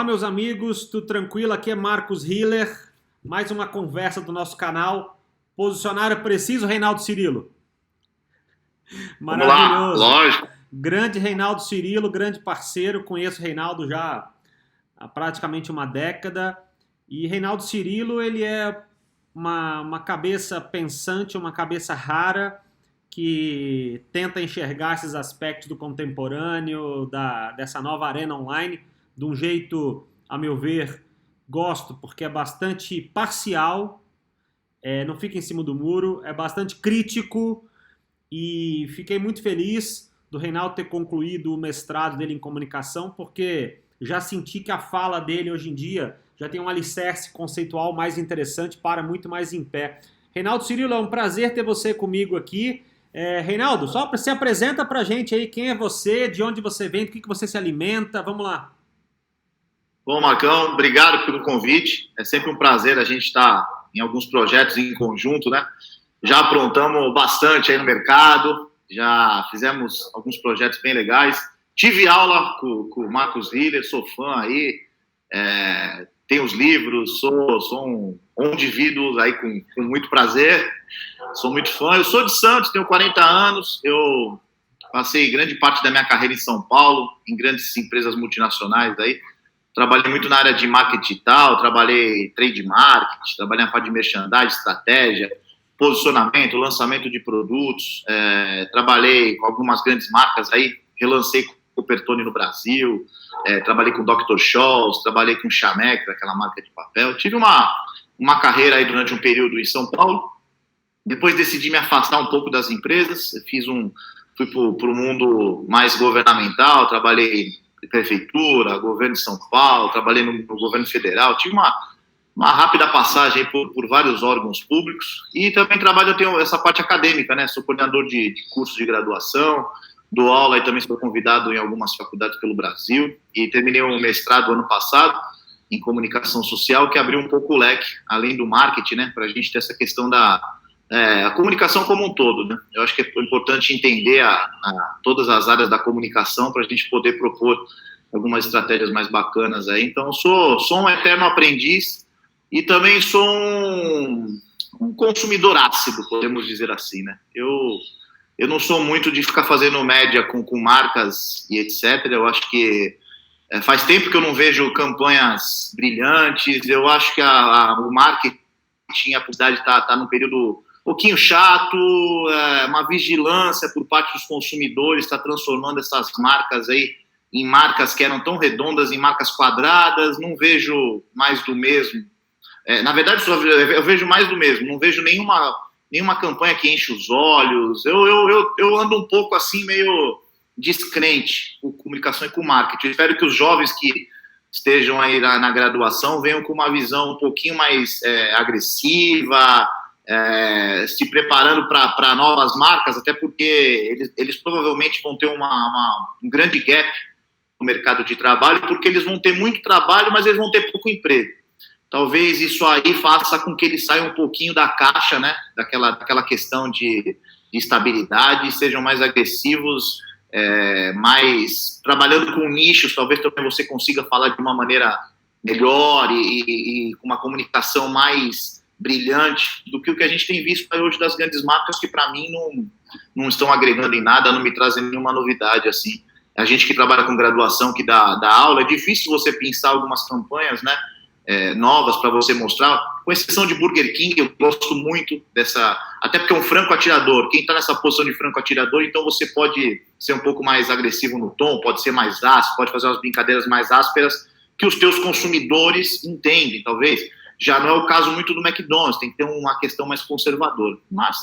Olá, meus amigos, tudo tranquilo? Aqui é Marcos Hiller, mais uma conversa do nosso canal. Posicionário preciso, Reinaldo Cirilo. Vamos lá, Maravilhoso. lógico. Grande Reinaldo Cirilo, grande parceiro. Conheço o Reinaldo já há praticamente uma década. E Reinaldo Cirilo, ele é uma cabeça pensante, uma cabeça rara que tenta enxergar esses aspectos do contemporâneo, dessa nova arena online, de um jeito, a meu ver, gosto, porque é bastante parcial, não fica em cima do muro, é bastante crítico e fiquei muito feliz do Reinaldo ter concluído o mestrado dele em comunicação, porque já senti que a fala dele hoje em dia já tem um alicerce conceitual mais interessante, para muito mais em pé. Reinaldo Cirilo, é um prazer ter você comigo aqui. Reinaldo, só se apresenta pra gente aí, quem é você, de onde você vem, do que você se alimenta, vamos lá. Bom, Marcão, obrigado pelo convite. É sempre um prazer a gente estar em alguns projetos em conjunto, né? Já aprontamos bastante aí no mercado, já fizemos alguns projetos bem legais. Tive aula com o Marcos Hiller, sou fã aí, tenho os livros, sou um indivíduo aí com muito prazer, sou muito fã. Eu sou de Santos, tenho 40 anos, eu passei grande parte da minha carreira em São Paulo, em grandes empresas multinacionais aí. Trabalhei muito na área de marketing digital, trabalhei trade marketing, trabalhei na parte de merchandising, estratégia, posicionamento, lançamento de produtos, trabalhei com algumas grandes marcas aí, relancei com o Pertoni no Brasil, trabalhei com o Dr. Scholl's, trabalhei com o Chamex, aquela marca de papel. Tive uma carreira aí durante um período em São Paulo, depois decidi me afastar um pouco das empresas, fui para o mundo mais governamental, trabalhei em prefeitura, governo de São Paulo, trabalhei no governo federal, tive uma rápida passagem por vários órgãos públicos e também eu tenho essa parte acadêmica, né? Sou coordenador de cursos de graduação, dou aula e também sou convidado em algumas faculdades pelo Brasil e terminei um mestrado ano passado em comunicação social que abriu um pouco o leque, além do marketing, né? Para a gente ter essa questão a comunicação como um todo, né? Eu acho que é importante entender todas as áreas da comunicação para a gente poder propor algumas estratégias mais bacanas aí. Então, sou um eterno aprendiz e também sou um consumidor ácido, podemos dizer assim, né? Eu não sou muito de ficar fazendo média com marcas e etc. Eu acho que faz tempo que eu não vejo campanhas brilhantes. Eu acho que o marketing, a publicidade está num período um pouquinho chato, uma vigilância por parte dos consumidores, está transformando essas marcas aí em marcas que eram tão redondas, em marcas quadradas. Não vejo mais do mesmo. Na verdade, eu vejo mais do mesmo, não vejo nenhuma campanha que enche os olhos. Eu ando um pouco assim, meio descrente com comunicação e com marketing. Eu espero que os jovens que estejam aí na graduação venham com uma visão um pouquinho mais agressiva, se preparando para novas marcas, até porque eles provavelmente vão ter um grande gap no mercado de trabalho, porque eles vão ter muito trabalho, mas eles vão ter pouco emprego. Talvez isso aí faça com que eles saiam um pouquinho da caixa, né, daquela questão de estabilidade, e sejam mais agressivos, mais trabalhando com nichos. Talvez também você consiga falar de uma maneira melhor e com uma comunicação mais brilhante do que o que a gente tem visto hoje das grandes marcas, que para mim não estão agregando em nada, não me trazem nenhuma novidade assim. A gente que trabalha com graduação, que dá aula, é difícil você pensar algumas campanhas, né, novas para você mostrar, com exceção de Burger King. Eu gosto muito dessa, até porque é um franco atirador. Quem está nessa posição de franco atirador, então você pode ser um pouco mais agressivo no tom, pode ser mais ácido, pode fazer umas brincadeiras mais ásperas que os teus consumidores entendem, talvez. Já não é o caso muito do McDonald's, tem que ter uma questão mais conservadora. Mas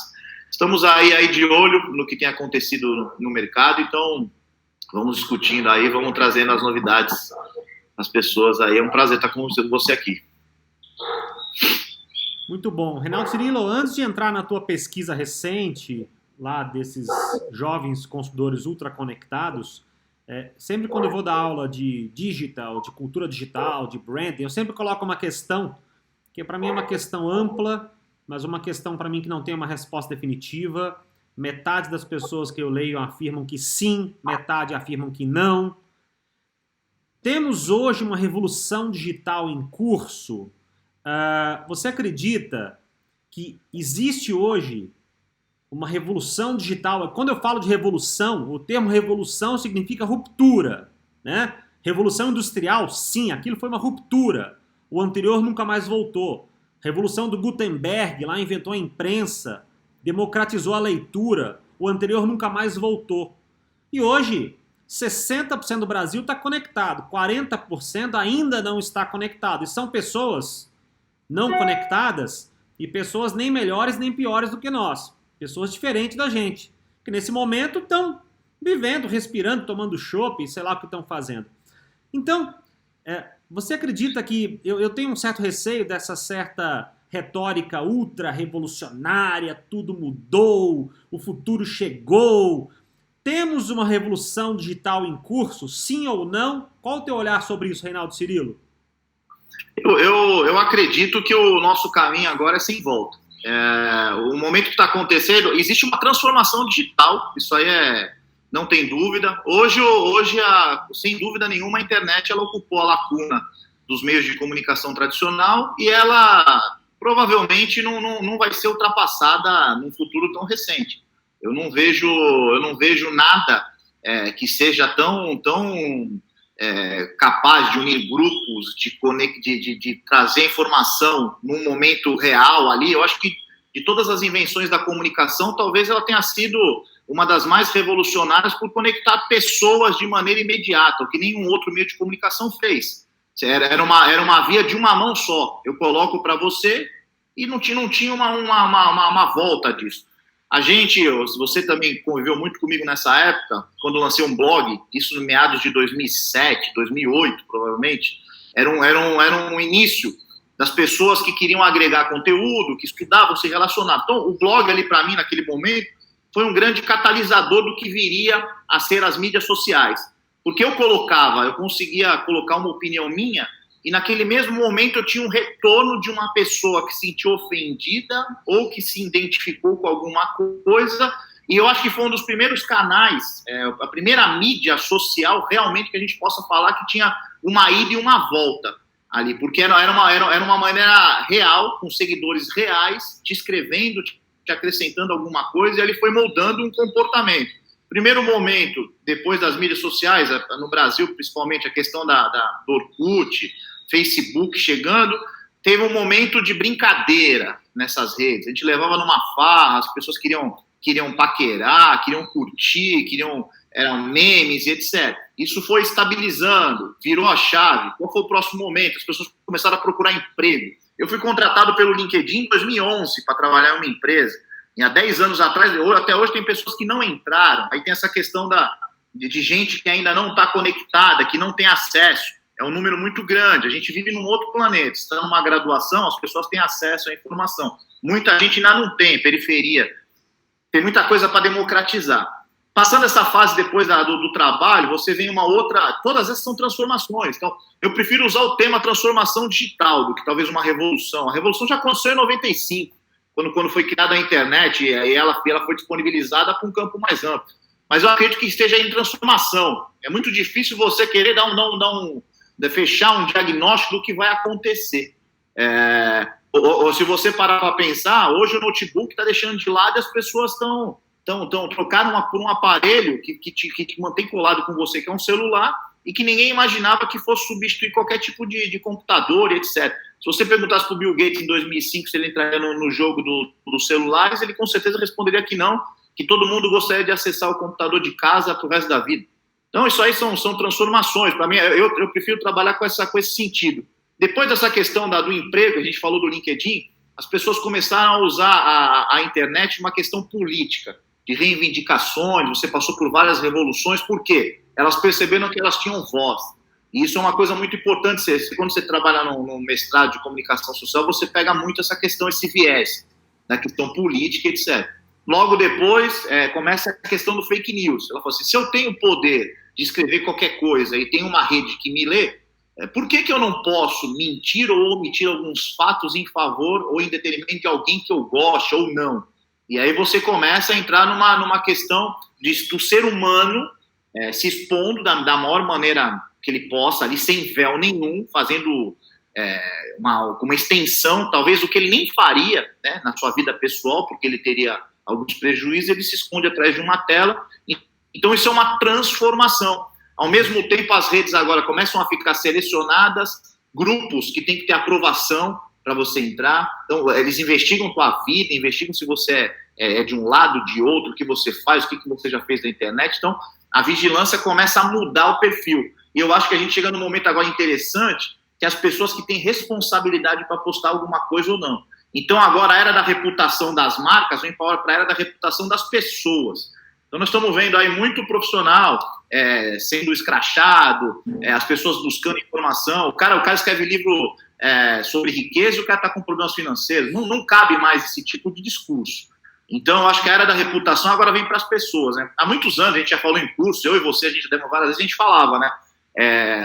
estamos aí de olho no que tem acontecido no mercado, então vamos discutindo aí, vamos trazendo as novidades às pessoas aí. É um prazer estar com você aqui. Muito bom. Reinaldo Cirilo, antes de entrar na tua pesquisa recente, lá desses jovens consumidores ultraconectados, sempre quando eu vou dar aula de digital, de cultura digital, de branding, eu sempre coloco uma questão que para mim é uma questão ampla, mas uma questão para mim que não tem uma resposta definitiva. Metade das pessoas que eu leio afirmam que sim, metade afirmam que não. Temos hoje uma revolução digital em curso. Você acredita que existe hoje uma revolução digital? Quando eu falo de revolução, o termo revolução significa ruptura, né? Revolução industrial, sim, aquilo foi uma ruptura. O anterior nunca mais voltou. Revolução do Gutenberg, lá inventou a imprensa, democratizou a leitura. O anterior nunca mais voltou. E hoje, 60% do Brasil está conectado, 40% ainda não está conectado. E são pessoas não conectadas e pessoas nem melhores nem piores do que nós. Pessoas diferentes da gente, que nesse momento estão vivendo, respirando, tomando chopp, sei lá o que estão fazendo. Então, você acredita que... Eu tenho um certo receio dessa certa retórica ultra-revolucionária, tudo mudou, o futuro chegou. Temos uma revolução digital em curso, sim ou não? Qual o teu olhar sobre isso, Reinaldo Cirilo? Eu acredito que o nosso caminho agora é sem volta. O momento que está acontecendo, existe uma transformação digital, isso aí não tem dúvida. Hoje sem dúvida nenhuma, a internet ela ocupou a lacuna dos meios de comunicação tradicional e ela provavelmente não vai ser ultrapassada num futuro tão recente. Eu não vejo nada que seja tão capaz de unir grupos, de trazer informação num momento real ali. Eu acho que de todas as invenções da comunicação, talvez ela tenha sido uma das mais revolucionárias por conectar pessoas de maneira imediata, o que nenhum outro meio de comunicação fez. Era uma via de uma mão só. Eu coloco para você e não tinha uma volta disso. Você também conviveu muito comigo nessa época, quando eu lancei um blog, isso no meados de 2007, 2008, provavelmente, era um início das pessoas que queriam agregar conteúdo, que estudavam, se relacionavam. Então, o blog ali, para mim, naquele momento, foi um grande catalisador do que viria a ser as mídias sociais. Porque eu conseguia colocar uma opinião minha, e naquele mesmo momento eu tinha um retorno de uma pessoa que se sentiu ofendida ou que se identificou com alguma coisa, e eu acho que foi um dos primeiros canais, a primeira mídia social realmente que a gente possa falar que tinha uma ida e uma volta ali, porque era uma maneira real, com seguidores reais, te escrevendo, te acrescentando alguma coisa, e ele foi moldando um comportamento. Primeiro momento, depois das mídias sociais, no Brasil, principalmente a questão do Orkut, Facebook chegando, teve um momento de brincadeira nessas redes. A gente levava numa farra, as pessoas queriam paquerar, queriam curtir, eram memes e etc. Isso foi estabilizando, virou a chave. Qual foi o próximo momento? As pessoas começaram a procurar emprego. Eu fui contratado pelo LinkedIn em 2011 para trabalhar em uma empresa. E há 10 anos atrás, até hoje, tem pessoas que não entraram. Aí tem essa questão de gente que ainda não está conectada, que não tem acesso. É um número muito grande. A gente vive num outro planeta. Está numa graduação, as pessoas têm acesso à informação. Muita gente ainda não tem, periferia. Tem muita coisa para democratizar. Passando essa fase depois do trabalho, você vem uma outra... Todas essas são transformações. Então, eu prefiro usar o tema transformação digital do que talvez uma revolução. A revolução já aconteceu em 95. Quando foi criada a internet, e ela foi disponibilizada para um campo mais amplo. Mas eu acredito que esteja em transformação. É muito difícil você querer fechar um diagnóstico do que vai acontecer. Ou se você parar para pensar, hoje o notebook está deixando de lado e as pessoas trocaram por um aparelho que te mantém colado com você, que é um celular, e que ninguém imaginava que fosse substituir qualquer tipo de computador e etc. Se você perguntasse para o Bill Gates em 2005 se ele entraria no jogo dos celulares, ele com certeza responderia que não, que todo mundo gostaria de acessar o computador de casa para o resto da vida. Então, isso aí são transformações. Para mim, eu prefiro trabalhar com esse sentido. Depois dessa questão do emprego, a gente falou do LinkedIn, as pessoas começaram a usar a internet uma questão política, de reivindicações. Você passou por várias revoluções. Por quê? Elas perceberam que elas tinham voz. E isso é uma coisa muito importante. Quando você trabalha no mestrado de comunicação social, você pega muito essa questão, esse viés, da questão política, etc. Logo depois, começa a questão do fake news. Ela fala assim, se eu tenho o poder de escrever qualquer coisa e tem uma rede que me lê, por que eu não posso mentir ou omitir alguns fatos em favor ou em detrimento de alguém que eu goste ou não? E aí você começa a entrar numa questão do ser humano se expondo da maior maneira que ele possa, ali sem véu nenhum, fazendo uma extensão, talvez, do que ele nem faria, né, na sua vida pessoal, porque ele teria alguns prejuízos, ele se esconde atrás de uma tela. Então, isso é uma transformação. Ao mesmo tempo, as redes agora começam a ficar selecionadas, grupos que têm que ter aprovação para você entrar. Então, eles investigam tua vida, investigam se você é de um lado, de outro, o que você faz, o que você já fez na internet. Então, a vigilância começa a mudar o perfil. E eu acho que a gente chega num momento agora interessante, que as pessoas que têm responsabilidade para postar alguma coisa ou não. Então, agora a era da reputação das marcas vem para a era da reputação das pessoas. Então, nós estamos vendo aí muito profissional sendo escrachado, as pessoas buscando informação. O cara escreve livro sobre riqueza e o cara está com problemas financeiros. Não cabe mais esse tipo de discurso. Então, eu acho que a era da reputação agora vem para as pessoas, né? Há muitos anos, a gente já falou em curso, eu e você, a gente já deu várias vezes, a gente falava, né?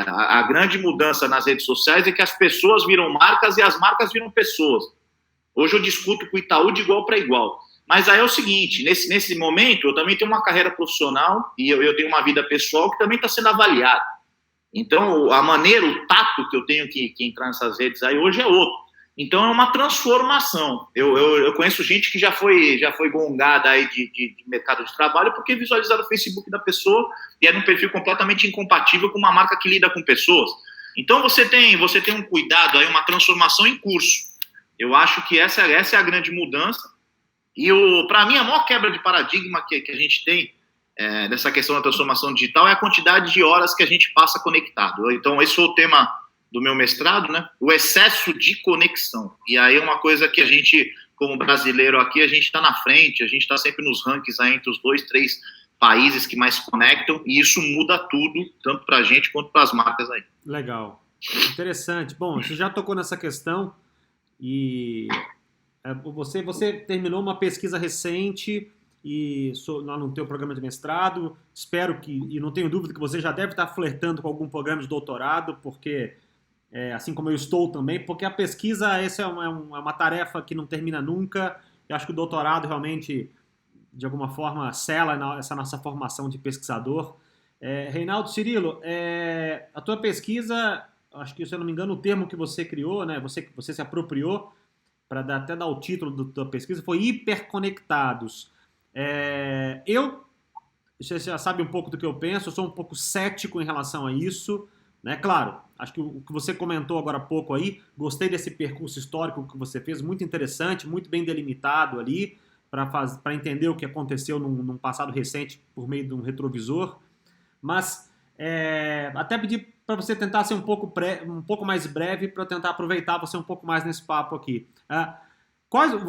A grande mudança nas redes sociais é que as pessoas viram marcas e as marcas viram pessoas. Hoje eu discuto com o Itaú de igual para igual. Mas aí é o seguinte, nesse momento eu também tenho uma carreira profissional e eu tenho uma vida pessoal que também está sendo avaliada. Então, a maneira, o tato que eu tenho que entrar nessas redes aí hoje é outro. Então, é uma transformação. Eu conheço gente que já foi gongada aí de mercado de trabalho porque visualizaram o Facebook da pessoa e era um perfil completamente incompatível com uma marca que lida com pessoas. Então, você tem um cuidado aí, uma transformação em curso. Eu acho que essa é a grande mudança. E, para mim, a maior quebra de paradigma que a gente tem dessa questão da transformação digital é a quantidade de horas que a gente passa conectado. Então, esse foi o tema do meu mestrado, né? O excesso de conexão. E aí é uma coisa que a gente, como brasileiro aqui, a gente está na frente, a gente está sempre nos rankings aí entre os 2, 3 países que mais se conectam, e isso muda tudo, tanto para a gente quanto para as marcas aí. Legal. Interessante. Bom, você já tocou nessa questão e você terminou uma pesquisa recente e lá no teu programa de mestrado. Espero e não tenho dúvida que você já deve estar flertando com algum programa de doutorado, porque assim como eu estou também, porque a pesquisa essa é uma tarefa que não termina nunca. Eu acho que o doutorado realmente, de alguma forma, sela essa nossa formação de pesquisador. Reinaldo Cirilo, a tua pesquisa, acho que, se eu não me engano, o termo que você criou, né, você se apropriou para até dar o título da tua pesquisa, foi hiperconectados. Você já sabe um pouco do que eu penso, eu sou um pouco cético em relação a isso, né? Claro, acho que o que você comentou agora há pouco aí, gostei desse percurso histórico que você fez, muito interessante, muito bem delimitado ali, para entender o que aconteceu num passado recente por meio de um retrovisor. Mas até pedir para você tentar ser um pouco mais breve, para eu tentar aproveitar você um pouco mais nesse papo aqui.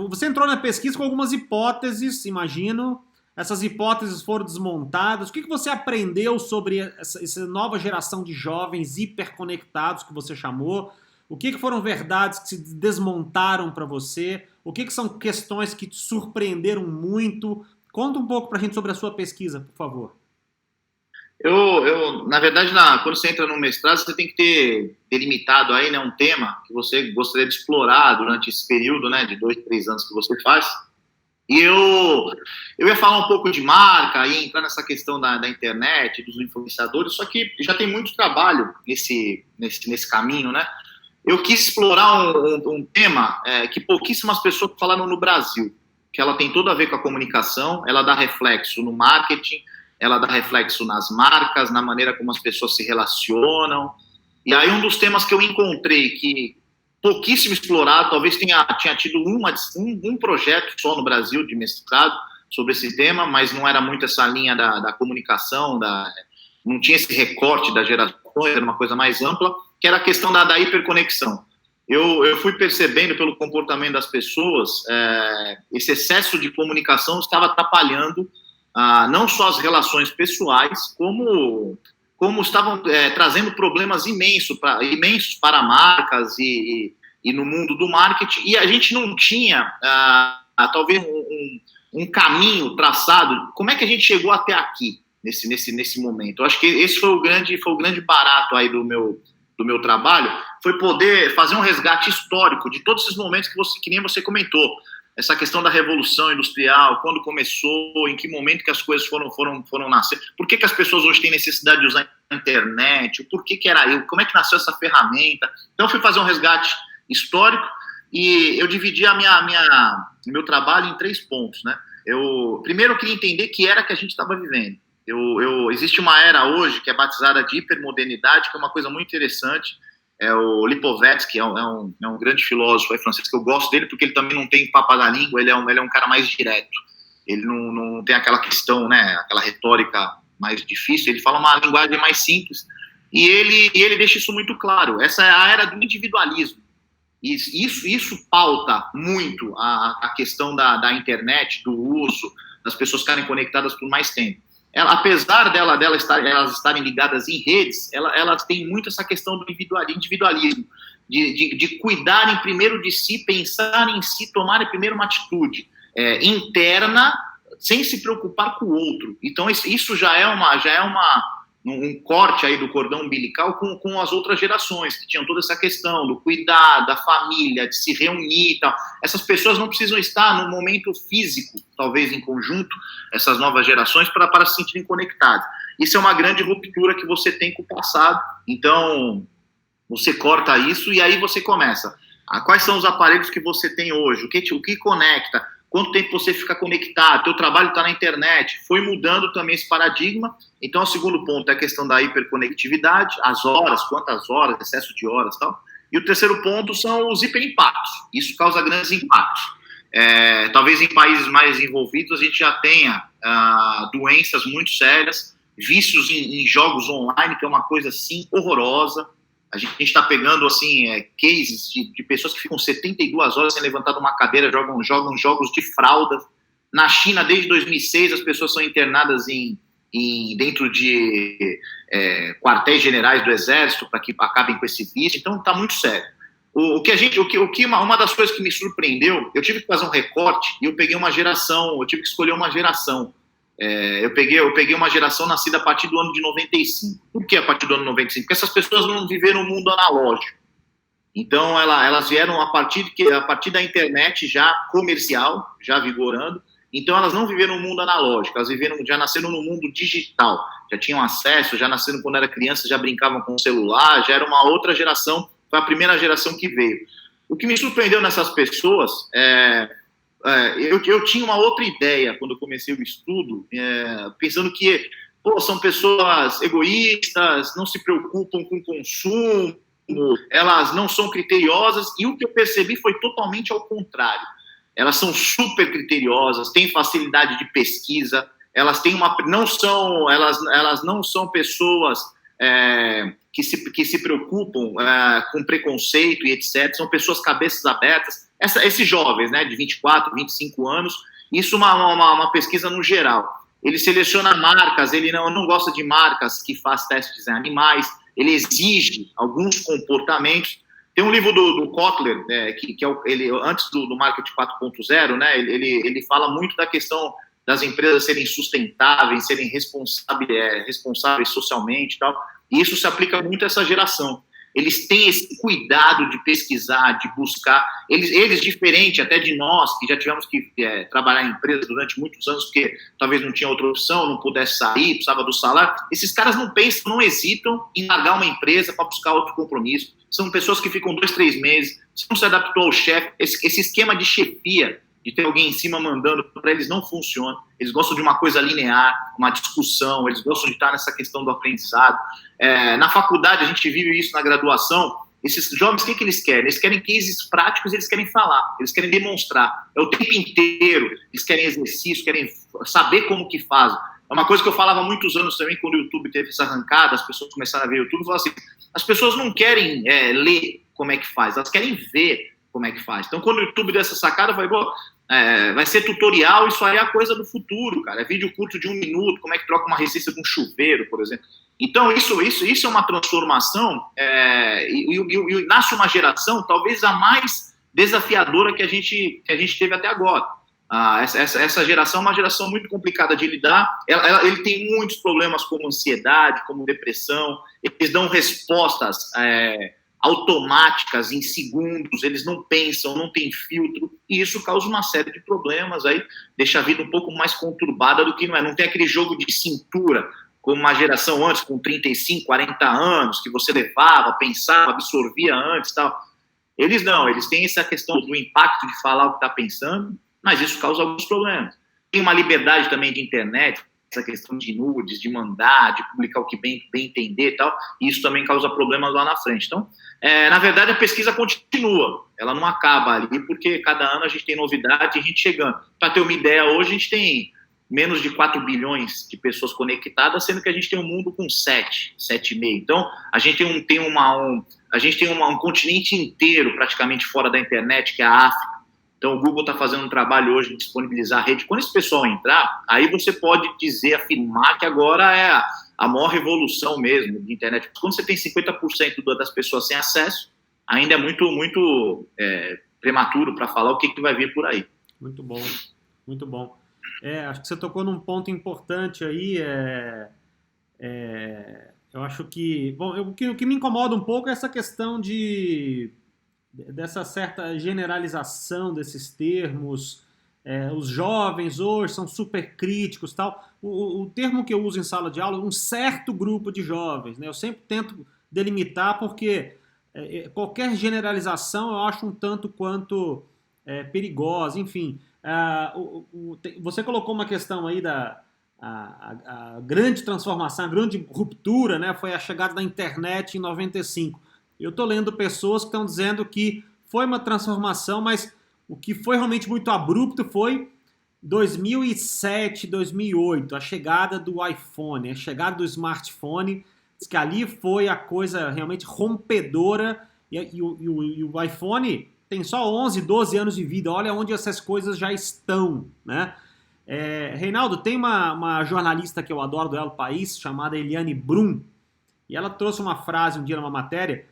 Você entrou na pesquisa com algumas hipóteses, imagino. Essas hipóteses foram desmontadas. O que você aprendeu sobre essa nova geração de jovens hiperconectados que você chamou? O que foram verdades que se desmontaram para você? O que são questões que te surpreenderam muito? Conta um pouco para a gente sobre a sua pesquisa, por favor. Na verdade, quando você entra no mestrado, você tem que ter delimitado aí, né, um tema que você gostaria de explorar durante esse período, né, de 2, 3 anos que você faz. E eu ia falar um pouco de marca, ia entrar nessa questão da internet, dos influenciadores, só que já tem muito trabalho nesse caminho, né? Eu quis explorar um tema que pouquíssimas pessoas falaram no Brasil, que ela tem tudo a ver com a comunicação, ela dá reflexo no marketing, ela dá reflexo nas marcas, na maneira como as pessoas se relacionam. E aí um dos temas que eu encontrei que pouquíssimo explorado, talvez tinha tido um projeto só no Brasil de mestrado sobre esse tema, mas não era muito essa linha da comunicação, não tinha esse recorte das gerações, era uma coisa mais ampla, que era a questão da hiperconexão. Eu fui percebendo pelo comportamento das pessoas, esse excesso de comunicação estava atrapalhando não só as relações pessoais, como estavam trazendo problemas imensos para marcas e no mundo do marketing, e a gente não tinha talvez um caminho traçado. Como é que a gente chegou até aqui, nesse momento? Eu acho que esse foi o grande barato aí do meu trabalho, foi poder fazer um resgate histórico de todos esses momentos que nem você comentou. essa questão da revolução industrial, quando começou, em que momento que as coisas foram nascer, por que as pessoas hoje têm necessidade de usar a internet, por que era eu, como é que nasceu essa ferramenta. Então eu fui fazer um resgate histórico e eu dividi meu trabalho em 3 pontos, né? Primeiro eu queria entender que era que a gente estava vivendo. Existe uma era hoje que é batizada de hipermodernidade, que é uma coisa muito interessante. É o Lipovetsky, que é um grande filósofo francês, que eu gosto dele porque ele também não tem papa da língua, ele é um cara mais direto. Ele não tem aquela questão, né, aquela retórica mais difícil, ele fala uma linguagem mais simples. E ele deixa isso muito claro. Essa é a era do individualismo. Isso pauta muito a questão da internet, do uso, das pessoas ficarem conectadas por mais tempo. Apesar elas estarem ligadas em redes, elas têm muito essa questão do individualismo, de cuidarem primeiro de si, pensarem em si, tomarem primeiro uma atitude interna, sem se preocupar com o outro. Então isso já é um corte aí do cordão umbilical com as outras gerações, que tinham toda essa questão do cuidar, da família, de se reunir e tal. Essas pessoas não precisam estar no momento físico, talvez em conjunto, essas novas gerações, para se sentirem conectadas. Isso é uma grande ruptura que você tem com o passado. Então, você corta isso e aí você começa. Quais são os aparelhos que você tem hoje? O que conecta? Quanto tempo você fica conectado? Teu trabalho está na internet. Foi mudando também esse paradigma. Então, o segundo ponto é a questão da hiperconectividade, as horas, quantas horas, excesso de horas e tal. E o terceiro ponto são os hiperimpactos. Isso causa grandes impactos. Talvez em países mais desenvolvidos a gente já tenha doenças muito sérias, vícios em jogos online, que é uma coisa, assim, horrorosa. A gente está pegando, assim, cases de pessoas que ficam 72 horas sem levantar de uma cadeira, jogam jogos de fralda. Na China, desde 2006, as pessoas são internadas dentro de quartéis generais do exército para que acabem com esse vício. Então, está muito sério. Uma das coisas que me surpreendeu, eu tive que fazer um recorte e eu peguei uma geração, eu tive que escolher uma geração. Eu peguei uma geração nascida a partir do ano de 95. Por que a partir do ano 95? Porque essas pessoas não viveram um mundo analógico. Então, elas vieram a partir da internet já comercial, já vigorando. Então, elas não viveram um mundo analógico, elas já nasceram no mundo digital. Já tinham acesso, já nasceram quando era criança, já brincavam com o celular, já era uma outra geração, foi a primeira geração que veio. O que me surpreendeu nessas pessoas eu tinha uma outra ideia quando eu comecei o estudo, pensando que são pessoas egoístas, não se preocupam com o consumo, elas não são criteriosas, e o que eu percebi foi totalmente ao contrário. Elas são super criteriosas, têm facilidade de pesquisa, elas não são pessoas que se preocupam com preconceito e etc. São pessoas cabeças abertas. Esses jovens, né, de 24, 25 anos, isso é uma pesquisa no geral. Ele seleciona marcas, ele não gosta de marcas que faz testes em animais, ele exige alguns comportamentos. Tem um livro do Kotler, que ele antes do Marketing 4.0, né, ele fala muito da questão das empresas serem sustentáveis, serem responsáveis socialmente e tal. E isso se aplica muito a essa geração. Eles têm esse cuidado de pesquisar, de buscar. Eles diferente até de nós, que já tivemos que trabalhar em empresas durante muitos anos, porque talvez não tinha outra opção, não pudesse sair, precisava do salário. Esses caras não pensam, não hesitam em largar uma empresa para buscar outro compromisso. São pessoas que ficam 2, 3 meses, se não se adaptou ao chefe. Esse esquema de chefia, de ter alguém em cima mandando, para eles não funciona. Eles gostam de uma coisa linear, uma discussão, eles gostam de estar nessa questão do aprendizado. Na faculdade, a gente vive isso na graduação. Esses jovens, o que eles querem? Eles querem cases práticos, eles querem falar, eles querem demonstrar. É o tempo inteiro, eles querem exercício, querem saber como que fazem. É uma coisa que eu falava há muitos anos também, quando o YouTube teve essa arrancada, as pessoas começaram a ver o YouTube, falavam assim, as pessoas não querem ler como é que faz, elas querem ver como é que faz. Então, quando o YouTube deu essa sacada, eu falei, vai ser tutorial, isso aí é a coisa do futuro, cara. É vídeo curto de 1 minuto, como é que troca uma resistência de um chuveiro, por exemplo. Então, isso é uma transformação, e nasce uma geração, talvez a mais desafiadora que a gente teve até agora. Essa geração é uma geração muito complicada de lidar. Ele tem muitos problemas como ansiedade, como depressão. Eles dão respostas automáticas, em segundos, eles não pensam, não tem filtro, e isso causa uma série de problemas, aí deixa a vida um pouco mais conturbada do que não é. Não tem aquele jogo de cintura, como uma geração antes, com 35, 40 anos, que você levava, pensava, absorvia antes e tal. Eles não, eles têm essa questão do impacto de falar o que está pensando, mas isso causa alguns problemas. Tem uma liberdade também de internet, essa questão de nudes, de mandar, de publicar o que bem entender e tal, e isso também causa problemas lá na frente. Então, na verdade, a pesquisa continua, ela não acaba ali, porque cada ano a gente tem novidade e a gente chegando. Para ter uma ideia, hoje a gente tem menos de 4 bilhões de pessoas conectadas, sendo que a gente tem um mundo com 7,5. Então, a gente tem um continente inteiro praticamente fora da internet, que é a África. Então, o Google está fazendo um trabalho hoje de disponibilizar a rede. Quando esse pessoal entrar, aí você pode afirmar que agora é a maior revolução mesmo de internet. Quando você tem 50% das pessoas sem acesso, ainda é muito prematuro para falar o que vai vir por aí. Muito bom, muito bom. Acho que você tocou num ponto importante aí. Eu acho que... Bom, o que me incomoda um pouco é essa questão dessa certa generalização desses termos. Os jovens hoje são super críticos e tal. O termo que eu uso em sala de aula é um certo grupo de jovens, né? Eu sempre tento delimitar porque qualquer generalização eu acho um tanto quanto perigosa. Enfim, você colocou uma questão aí a grande transformação, a grande ruptura, né? Foi a chegada da internet em 95. Eu estou lendo pessoas que estão dizendo que foi uma transformação, mas o que foi realmente muito abrupto foi 2007, 2008, a chegada do iPhone, a chegada do smartphone. Diz que ali foi a coisa realmente rompedora e o iPhone tem só 11, 12 anos de vida. Olha onde essas coisas já estão, né? Reinaldo, tem uma jornalista que eu adoro do El País, chamada Eliane Brum, e ela trouxe uma frase um dia numa matéria.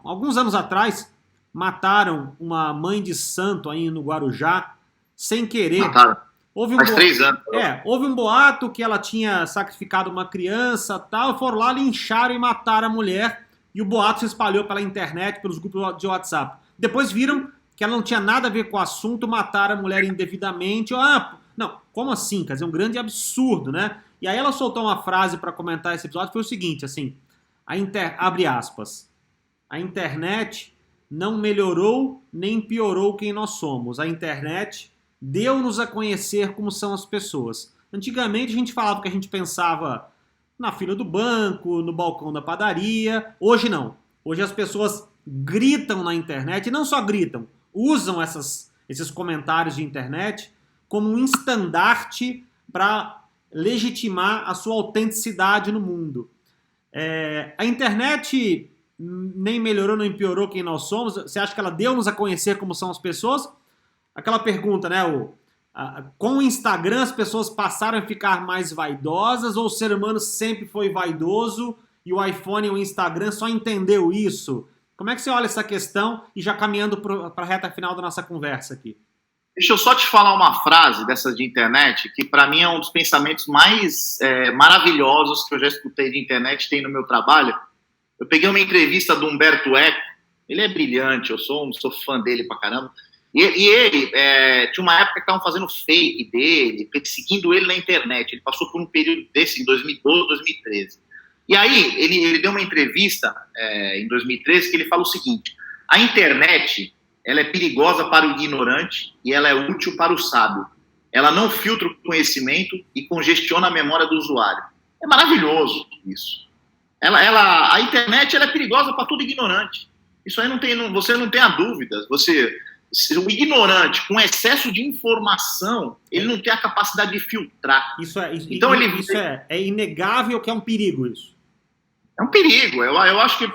Alguns anos atrás, mataram uma mãe de santo aí no Guarujá, sem querer. Mataram. Faz 3 anos. Houve um boato que ela tinha sacrificado uma criança tal, foram lá, lincharam e mataram a mulher, e o boato se espalhou pela internet, pelos grupos de WhatsApp. Depois viram que ela não tinha nada a ver com o assunto, mataram a mulher indevidamente. Não, como assim? Quer dizer, um grande absurdo, né? E aí ela soltou uma frase para comentar esse episódio, foi o seguinte, assim, abre aspas, a internet não melhorou nem piorou quem nós somos. A internet deu-nos a conhecer como são as pessoas. Antigamente a gente falava o que a gente pensava na fila do banco, no balcão da padaria. Hoje não. Hoje as pessoas gritam na internet, e não só gritam, usam esses comentários de internet como um estandarte para legitimar a sua autenticidade no mundo. A internet nem melhorou, nem piorou quem nós somos. Você acha que ela deu-nos a conhecer como são as pessoas? Aquela pergunta, né? Com o Instagram as pessoas passaram a ficar mais vaidosas ou o ser humano sempre foi vaidoso e o iPhone e o Instagram só entendeu isso? Como é que você olha essa questão e já caminhando para a reta final da nossa conversa aqui? Deixa eu só te falar uma frase dessas de internet que para mim é um dos pensamentos mais maravilhosos que eu já escutei de internet, tem no meu trabalho. Eu peguei uma entrevista do Humberto Eco, ele é brilhante, eu sou fã dele pra caramba, e ele, tinha uma época que estavam fazendo fake dele, perseguindo ele na internet, ele passou por um período desse em 2012, 2013. E aí, ele deu uma entrevista em 2013 que ele fala o seguinte, a internet, ela é perigosa para o ignorante e ela é útil para o sábio. Ela não filtra o conhecimento e congestiona a memória do usuário. É maravilhoso isso. A internet ela é perigosa para todo ignorante. Isso aí você não tem a dúvida. O ignorante, com excesso de informação, ele não tem a capacidade de filtrar. Isso é inegável que é um perigo isso. É um perigo. Eu acho que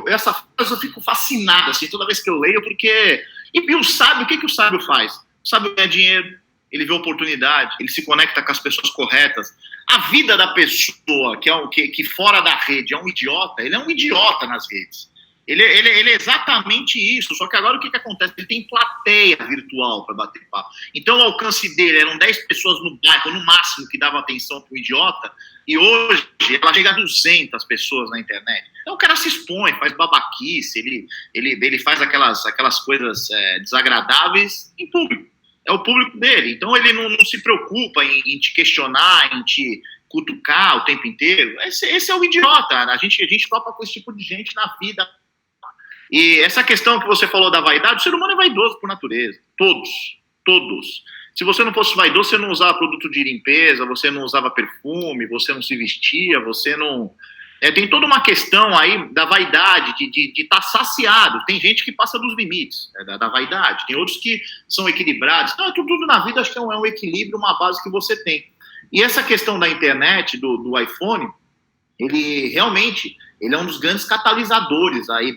essa frase eu fico fascinado assim, toda vez que eu leio, porque... E o sábio, o que o sábio faz? O sábio ganha dinheiro, ele vê oportunidade, ele se conecta com as pessoas corretas. A vida da pessoa que fora da rede é um idiota, ele é um idiota nas redes. Ele é exatamente isso, só que agora o que acontece? Ele tem plateia virtual para bater papo. Então o alcance dele eram 10 pessoas no bairro, no máximo, que davam atenção para o idiota, e hoje hoje ela chega a 200 pessoas na internet. Então o cara se expõe, faz babaquice, ele faz aquelas coisas desagradáveis em público. É o público dele. Então ele não se preocupa em te questionar, em te cutucar o tempo inteiro. Esse é o idiota. A gente topa com esse tipo de gente na vida. E essa questão que você falou da vaidade, o ser humano é vaidoso por natureza. Todos. Se você não fosse vaidoso, você não usava produto de limpeza, você não usava perfume, você não se vestia, você não... tem toda uma questão aí da vaidade, de estar saciado. Tem gente que passa dos limites da vaidade, tem outros que são equilibrados. Então, tudo na vida acho que é um equilíbrio, uma base que você tem. E essa questão da internet, do iPhone, ele realmente ele é um dos grandes catalisadores aí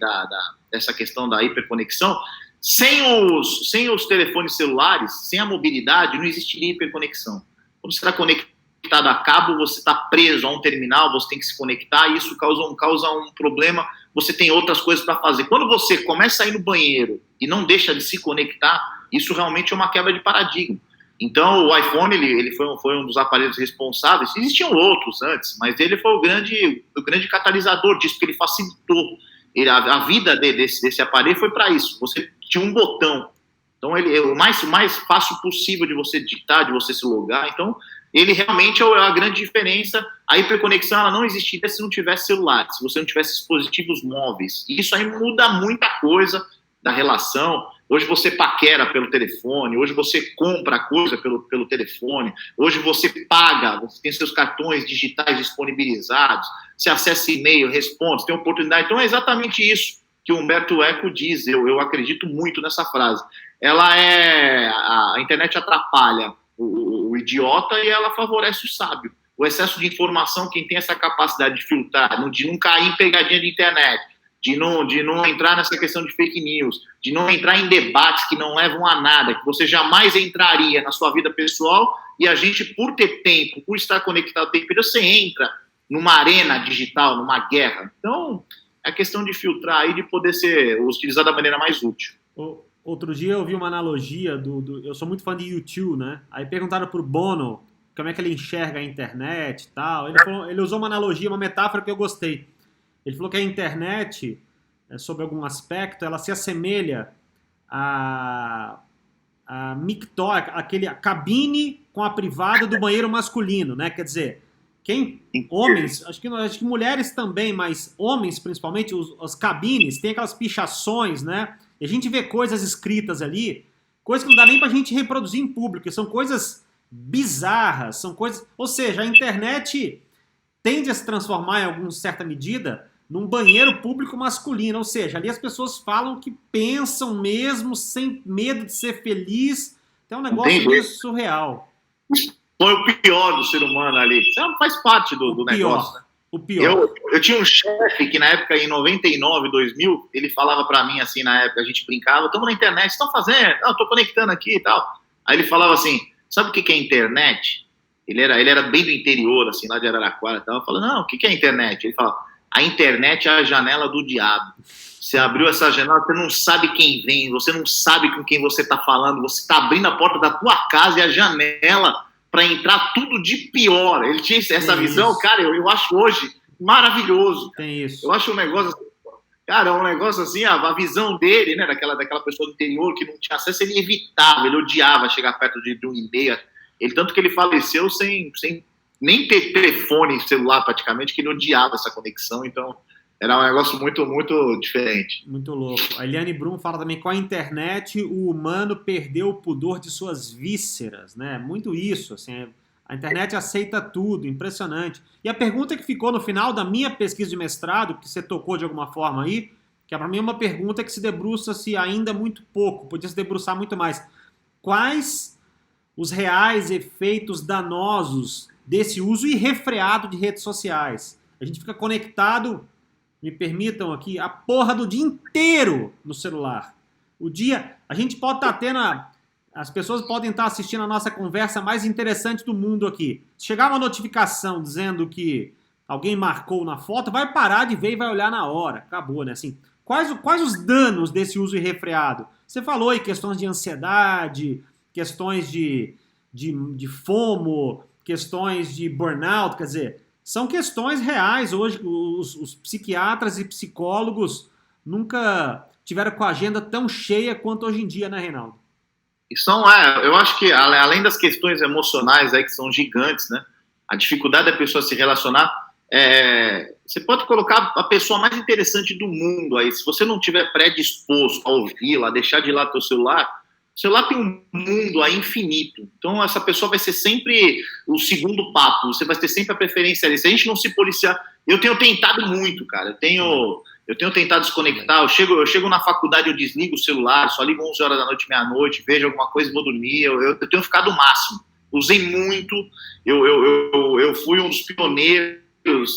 dessa questão da hiperconexão. Sem os telefones celulares, sem a mobilidade, não existiria hiperconexão. Quando você está conectado a cabo, você está preso a um terminal, você tem que se conectar, e isso causa um problema, você tem outras coisas para fazer. Quando você começa a ir no banheiro e não deixa de se conectar, isso realmente é uma quebra de paradigma. Então, o iPhone ele foi um dos aparelhos responsáveis, existiam outros antes, mas ele foi o grande catalisador disso, porque ele facilitou. A vida desse aparelho foi para isso. Você tinha um botão. Então, o mais fácil possível de você digitar, de você se logar. Então, ele realmente é a grande diferença. A hiperconexão ela não existiria se não tivesse celular, se você não tivesse dispositivos móveis. E isso aí muda muita coisa da relação. Hoje você paquera pelo telefone, hoje você compra coisa pelo telefone, hoje você paga, você tem seus cartões digitais disponibilizados, você acessa e-mail, responde, você tem oportunidade. Então é exatamente isso que o Humberto Eco diz, eu acredito muito nessa frase. A internet atrapalha o idiota e ela favorece o sábio. O excesso de informação, quem tem essa capacidade de filtrar, de não cair em pegadinha de internet, de não entrar nessa questão de fake news, de não entrar em debates que não levam a nada, que você jamais entraria na sua vida pessoal, e a gente, por ter tempo, por estar conectado o tempo inteiro, você entra numa arena digital, numa guerra. Então, é questão de filtrar e de poder ser utilizado da maneira mais útil. Outro dia eu vi uma analogia eu sou muito fã de YouTube, né? Aí perguntaram pro Bono como é que ele enxerga a internet e tal. Ele usou uma analogia, uma metáfora que eu gostei. Ele falou que a internet, sob algum aspecto, ela se assemelha a mictória, a cabine com a privada do banheiro masculino, né? Quer dizer, homens, acho que mulheres também, mas homens principalmente, as cabines, tem aquelas pichações, né? E a gente vê coisas escritas ali, coisas que não dá nem pra gente reproduzir em público, são coisas bizarras, são coisas... Ou seja, a internet tende a se transformar em alguma certa medida num banheiro público masculino, ou seja, ali as pessoas falam o que pensam mesmo, sem medo de ser feliz, então é um negócio meio surreal. Foi o pior do ser humano ali, isso faz parte do negócio, né? O pior. Eu tinha um chefe que na época, em 99, 2000, ele falava pra mim assim, na época a gente brincava, estamos na internet, estão fazendo? Não, tô conectando aqui e tal. Aí ele falava assim, sabe o que é internet? Ele era bem do interior, assim, lá de Araraquara e tal. Eu falava, não, o que é internet? Ele falava, a internet é a janela do diabo. Você abriu essa janela, você não sabe quem vem, você não sabe com quem você está falando, você está abrindo a porta da tua casa e a janela para entrar tudo de pior. Ele tinha essa visão, isso. Cara, eu acho hoje maravilhoso. Tem isso. Eu acho um negócio, cara, um negócio assim, a visão dele, né, daquela pessoa do interior que não tinha acesso, ele evitava, ele odiava chegar perto de um e-mail. Tanto que ele faleceu sem nem ter telefone celular praticamente, que ele odiava essa conexão, então era um negócio muito, muito diferente. Muito louco. A Eliane Brum fala também, com a internet o humano perdeu o pudor de suas vísceras, né? Muito isso, assim, a internet aceita tudo, impressionante. E a pergunta que ficou no final da minha pesquisa de mestrado, que você tocou de alguma forma aí, que para mim é uma pergunta que se debruça-se ainda muito pouco, podia se debruçar muito mais. Quais os reais efeitos danosos desse uso irrefreado de redes sociais? A gente fica conectado, me permitam aqui, a porra do dia inteiro no celular. A gente pode estar tendo, as pessoas podem estar assistindo a nossa conversa mais interessante do mundo aqui. Se chegar uma notificação dizendo que alguém marcou na foto, vai parar de ver e vai olhar na hora. Acabou, né? Assim, quais os danos desse uso irrefreado? Você falou aí questões de ansiedade, questões de FOMO, questões de burnout, quer dizer, são questões reais. Hoje, os psiquiatras e psicólogos nunca tiveram com a agenda tão cheia quanto hoje em dia, né, Reinaldo? E eu acho que além das questões emocionais aí que são gigantes, né? A dificuldade da pessoa se relacionar, você pode colocar a pessoa mais interessante do mundo aí, se você não tiver predisposto a ouvi-la, a deixar de lado teu celular, o celular tem um mundo aí infinito. Então essa pessoa vai ser sempre o segundo papo, você vai ter sempre a preferência ali. Se a gente não se policiar, eu tenho tentado muito, cara. Eu tenho tentado desconectar. Eu chego na faculdade, eu desligo o celular, só ligo 11 horas da noite, meia-noite, vejo alguma coisa e vou dormir. Eu tenho ficado o máximo. Usei muito. Eu fui um dos pioneiros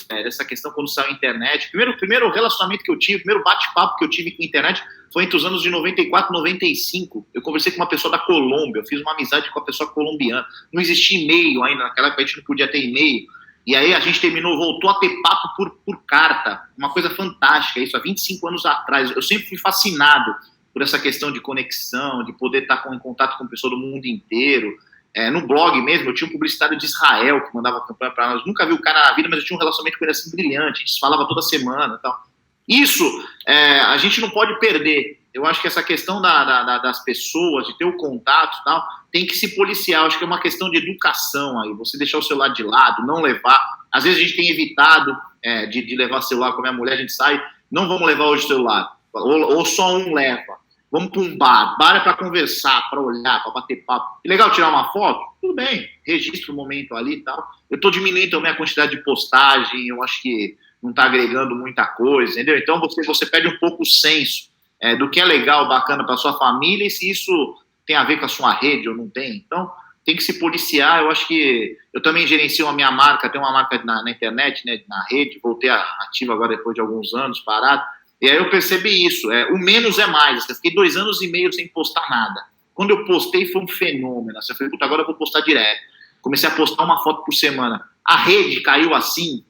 dessa questão quando saiu a internet. Primeiro relacionamento que eu tive, primeiro bate-papo que eu tive com a internet foi entre os anos de 94 e 95. Eu conversei com uma pessoa da Colômbia, eu fiz uma amizade com a pessoa colombiana. Não existia e-mail ainda, naquela época a gente não podia ter e-mail. E aí a gente voltou a ter papo por carta, uma coisa fantástica, isso há 25 anos atrás. Eu sempre fui fascinado por essa questão de conexão, de poder estar em contato com pessoas do mundo inteiro. No blog mesmo, eu tinha um publicitário de Israel que mandava campanha para nós. Nunca vi o cara na vida, mas eu tinha um relacionamento com ele assim brilhante, a gente falava toda semana e tal. Isso a gente não pode perder. Eu acho que essa questão das pessoas, de ter o contato e tal, tem que se policiar. Eu acho que é uma questão de educação aí. Você deixar o celular de lado, não levar. Às vezes a gente tem evitado de levar celular com a minha mulher, a gente sai, não vamos levar hoje o celular. Ou só um leva. Vamos para um bar. Bar é para conversar, para olhar, para bater papo. É legal tirar uma foto? Tudo bem, registra o momento ali e tal. Eu estou diminuindo também a quantidade de postagem, eu acho que não está agregando muita coisa, entendeu? Então você perde um pouco o senso do que é legal, bacana para sua família e se isso tem a ver com a sua rede ou não tem. Então, tem que se policiar. Eu acho que eu também gerencio a minha marca, tenho uma marca na internet, né, na rede, voltei ativo agora depois de alguns anos parado, e aí eu percebi isso, o menos é mais. Eu fiquei 2 anos e meio sem postar nada. Quando eu postei foi um fenômeno. Eu falei, puta, agora eu vou postar direto. Comecei a postar uma foto por semana. A rede caiu assim,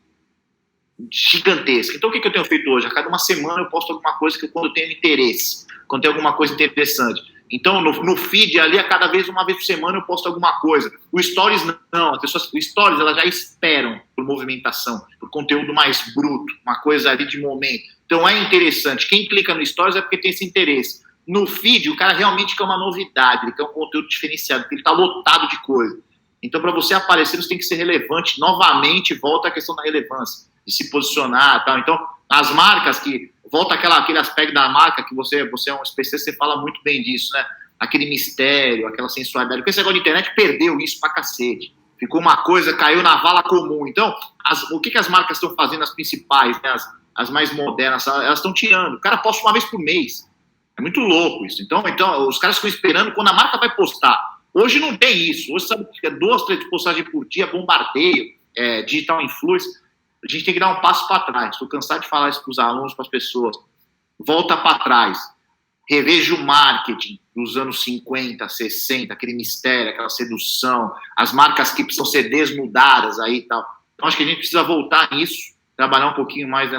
gigantesca. Então o que eu tenho feito hoje? A cada uma semana eu posto alguma coisa que quando eu tenho interesse, quando tem alguma coisa interessante. Então no feed ali, a cada vez, uma vez por semana eu posto alguma coisa. O Stories não, as pessoas, o Stories elas já esperam por movimentação, por conteúdo mais bruto, uma coisa ali de momento. Então é interessante. Quem clica no Stories é porque tem esse interesse. No feed o cara realmente quer uma novidade, ele quer um conteúdo diferenciado, porque ele está lotado de coisa. Então para você aparecer você tem que ser relevante. Novamente volta a questão da relevância, de se posicionar e tal. Então, as marcas que... Volta aquele aspecto da marca que você é um especialista, você fala muito bem disso, né? Aquele mistério, aquela sensualidade. Porque esse negócio de internet perdeu isso pra cacete. Ficou uma coisa, caiu na vala comum. Então, o que as marcas estão fazendo, as principais, né? As mais modernas, elas estão tirando. O cara posta uma vez por mês. É muito louco isso. Então os caras ficam esperando quando a marca vai postar. Hoje não tem isso. Hoje sabe que é 2, 3 postagens por dia, bombardeio, digital influencer. A gente tem que dar um passo para trás. Estou cansado de falar isso para os alunos, para as pessoas. Volta para trás. Reveja o marketing dos anos 50, 60, aquele mistério, aquela sedução, as marcas que precisam ser desnudadas aí e tal. Então, acho que a gente precisa voltar nisso, trabalhar um pouquinho mais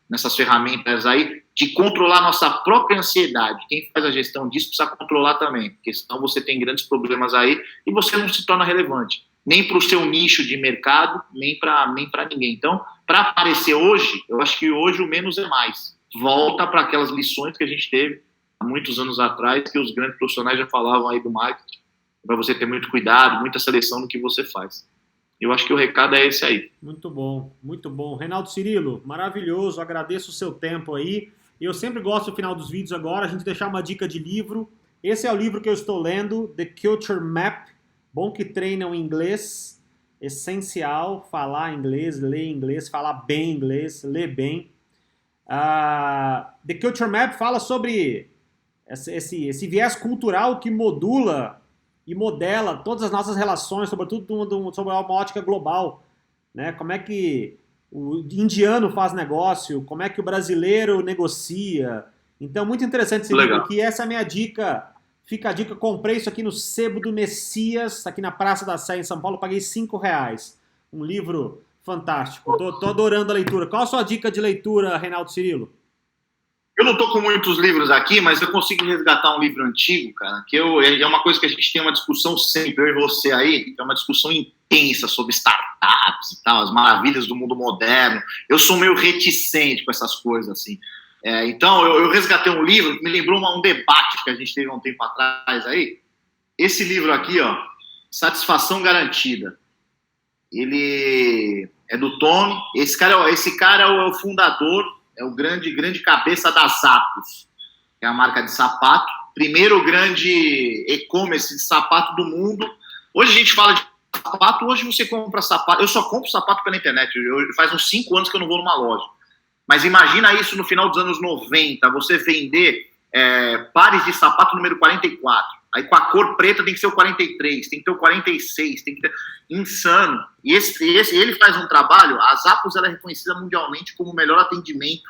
nessas ferramentas aí, de controlar nossa própria ansiedade. Quem faz a gestão disso precisa controlar também, porque senão você tem grandes problemas aí e você não se torna relevante. Nem para o seu nicho de mercado, nem para ninguém. Então, para aparecer hoje, eu acho que hoje o menos é mais. Volta para aquelas lições que a gente teve há muitos anos atrás, que os grandes profissionais já falavam aí do marketing, para você ter muito cuidado, muita seleção no que você faz. Eu acho que o recado é esse aí. Muito bom, muito bom. Reinaldo Cirilo, maravilhoso, agradeço o seu tempo aí. Eu sempre gosto no final dos vídeos agora, a gente deixar uma dica de livro. Esse é o livro que eu estou lendo, The Culture Map. Bom que treinam inglês, essencial falar inglês, ler inglês, falar bem inglês, ler bem. The Culture Map fala sobre esse viés cultural que modula e modela todas as nossas relações, sobretudo sobre uma ótica global. Né? Como é que o indiano faz negócio, como é que o brasileiro negocia. Então, muito interessante esse livro aqui. Essa é a minha dica. Fica a dica, comprei isso aqui no Sebo do Messias, aqui na Praça da Sé, em São Paulo, paguei R$5. Um livro fantástico, tô adorando a leitura. Qual a sua dica de leitura, Reinaldo Cirilo? Eu não estou com muitos livros aqui, mas eu consigo resgatar um livro antigo, cara, que é uma coisa que a gente tem uma discussão sempre, eu e você aí, é uma discussão intensa sobre startups e tal, as maravilhas do mundo moderno. Eu sou meio reticente com essas coisas, assim. Então, eu resgatei um livro que me lembrou um debate que a gente teve há um tempo atrás aí. Esse livro aqui, ó, Satisfação Garantida. Ele é do Tony. Esse cara é o fundador, é o grande cabeça da Zappos, que é a marca de sapato. Primeiro grande e-commerce de sapato do mundo. Hoje a gente fala de sapato, hoje você compra sapato. Eu só compro sapato pela internet. Faz uns 5 anos que eu não vou numa loja. Mas imagina isso no final dos anos 90, você vender pares de sapato número 44. Aí com a cor preta tem que ser o 43, tem que ter o 46, tem que ter... Insano. E ele faz um trabalho, a Zappos ela é reconhecida mundialmente como o melhor atendimento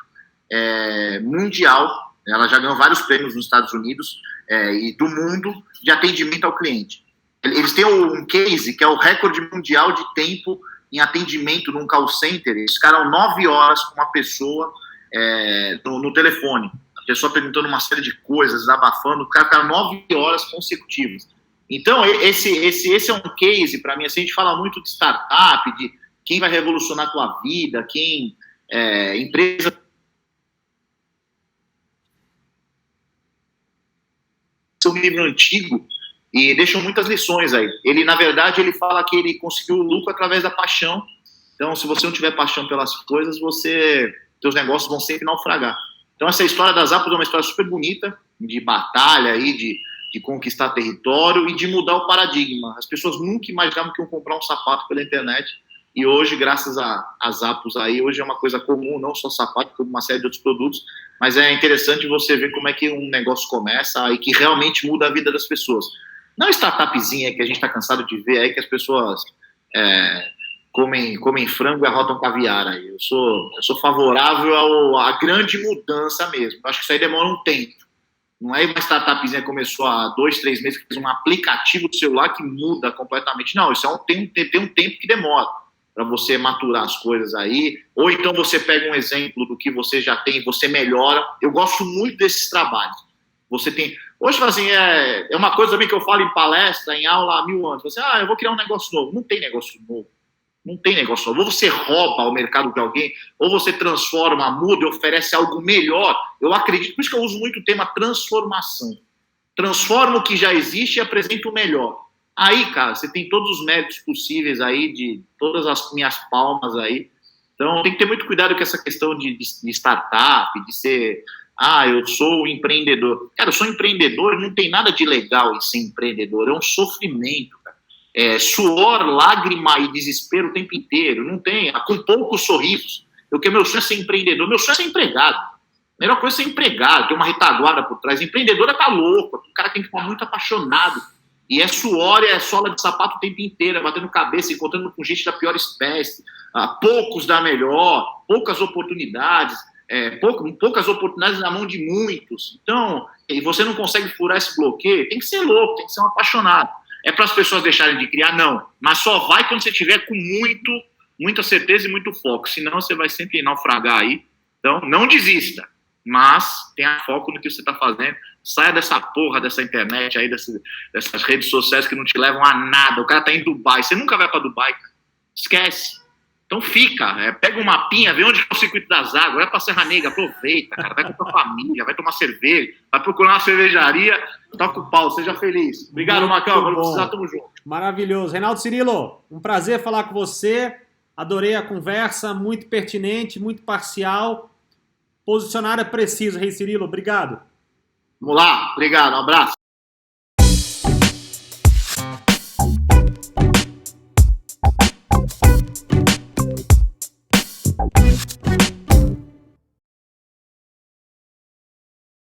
mundial. Ela já ganhou vários prêmios nos Estados Unidos e do mundo de atendimento ao cliente. Eles têm um case que é o recorde mundial de tempo em atendimento num call center. Eles ficaram 9 horas com uma pessoa no telefone. A pessoa perguntando uma série de coisas, desabafando. O cara ficaram 9 horas consecutivas. Então, esse é um case, para mim, assim, a gente fala muito de startup, de quem vai revolucionar a tua vida, empresa... É um livro antigo e deixam muitas lições aí. Ele, na verdade, ele fala que ele conseguiu o lucro através da paixão. Então, se você não tiver paixão pelas coisas, teus negócios vão sempre naufragar. Então, essa história das Zappos é uma história super bonita, de batalha aí, de conquistar território e de mudar o paradigma. As pessoas nunca imaginavam que iam comprar um sapato pela internet e hoje, graças a Zappos aí, hoje é uma coisa comum, não só sapato, como uma série de outros produtos, mas é interessante você ver como é que um negócio começa e que realmente muda a vida das pessoas. Não startupzinha que a gente está cansado de ver aí, que as pessoas comem frango e arrotam caviar aí. Eu sou favorável à grande mudança mesmo. Eu acho que isso aí demora um tempo. Não é uma startupzinha que começou há 2, 3 meses, que fez um aplicativo do celular que muda completamente. Não, isso tem um tempo que demora para você maturar as coisas aí. Ou então você pega um exemplo do que você já tem e você melhora. Eu gosto muito desses trabalhos. Você tem... Hoje, assim, é uma coisa também que eu falo em palestra, em aula há 1000 anos. Você, eu vou criar um negócio novo. Não tem negócio novo. Não tem negócio novo. Ou você rouba o mercado de alguém, ou você transforma, muda e oferece algo melhor. Eu acredito, por isso que eu uso muito o tema transformação. Transforma o que já existe e apresenta o melhor. Aí, cara, você tem todos os méritos possíveis aí, de todas as minhas palmas aí. Então, tem que ter muito cuidado com essa questão de startup, de ser... eu sou empreendedor. Cara, eu sou empreendedor, não tem nada de legal em ser empreendedor. É um sofrimento, cara. Suor, lágrima e desespero o tempo inteiro. Não tem, com poucos sorrisos. Meu sonho é ser empreendedor, meu sonho é ser empregado. A melhor coisa é ser empregado, ter uma retaguarda por trás. Empreendedor tá louco, o cara tem que ficar muito apaixonado. E é suor e é sola de sapato o tempo inteiro, batendo cabeça, encontrando com gente da pior espécie. Poucos da melhor, poucas oportunidades. Poucas oportunidades na mão de muitos. Então, e você não consegue furar esse bloqueio, tem que ser louco, tem que ser um apaixonado. É para as pessoas deixarem de criar? Não. Mas só vai quando você tiver com muita certeza e muito foco. Senão você vai sempre naufragar aí. Então, não desista. Mas tenha foco no que você está fazendo. Saia dessa porra, dessa internet aí, dessas redes sociais que não te levam a nada. O cara tá em Dubai. Você nunca vai para Dubai, cara. Esquece. Então fica, pega um mapinha, vê onde é o circuito das águas, vai pra Serra Negra, aproveita, cara, vai com a tua família, vai tomar cerveja, vai procurar uma cervejaria, toca o pau, seja feliz. Obrigado, Marcão, quando precisar, tamo junto. Maravilhoso. Reinaldo Cirilo, um prazer falar com você, adorei a conversa, muito pertinente, muito parcial, posicionário é preciso, Rei Cirilo, obrigado. Vamos lá, obrigado, um abraço.